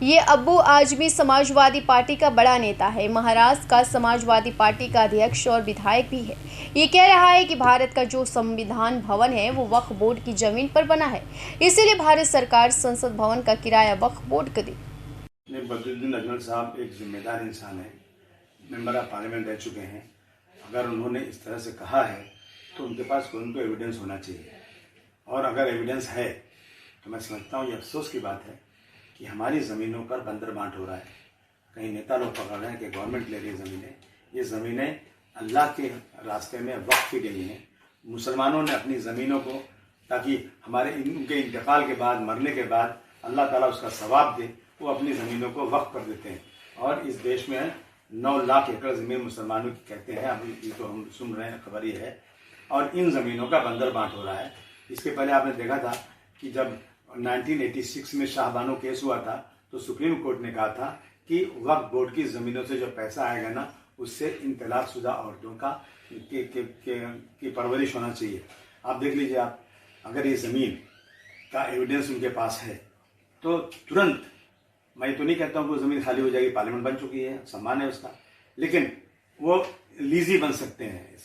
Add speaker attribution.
Speaker 1: ये अब्बू आजमी समाजवादी पार्टी का बड़ा नेता है। महाराष्ट्र का समाजवादी पार्टी का अध्यक्ष और विधायक भी है। ये कह रहा है कि भारत का जो संविधान भवन है वो वक्फ बोर्ड की जमीन पर बना है, इसीलिए भारत सरकार संसद भवन का किराया वक्फ बोर्ड को दी।
Speaker 2: बदरुद्दीन अजमल साहब एक जिम्मेदार इंसान है, मेंबर ऑफ पार्लियामेंट रह चुके हैं। अगर उन्होंने इस तरह से कहा है तो उनके पास कोई उनको एविडेंस होना चाहिए, और अगर एविडेंस है तो मैं समझता हूँ ये अफसोस की बात है कि हमारी ज़मीनों पर बंदर बांट हो रहा है। कहीं नेता लोग पकड़ रहे हैं कि गवर्नमेंट ले रही है ज़मीनें। ये ज़मीनें अल्लाह के रास्ते में वक्फ की गई हैं। मुसलमानों ने अपनी ज़मीनों को, ताकि हमारे उनके इंतकाल के बाद, मरने के बाद अल्लाह ताला उसका सवाब दे, वो अपनी ज़मीनों को वक्फ कर देते हैं। और इस देश में 9 लाख एकड़ ज़मीन मुसलमानों की कहते हैं, अभी तो हम सुन रहे हैं, खबर ये है। और इन ज़मीनों का बंदर बांट हो रहा है। इसके पहले आपने देखा था कि जब 1986 में शाहबानो केस हुआ था तो सुप्रीम कोर्ट ने कहा था कि वक्फ बोर्ड की ज़मीनों से जो पैसा आएगा ना, उससे इन तलाकशुदा औरतों का की परवरिश होना चाहिए। आप देख लीजिए, आप अगर ये ज़मीन का एविडेंस उनके पास है तो तुरंत, मैं तो नहीं कहता हूँ कि ज़मीन खाली हो जाएगी, पार्लियामेंट बन चुकी है, सम्मान है उसका, लेकिन वो लीजी बन सकते हैं।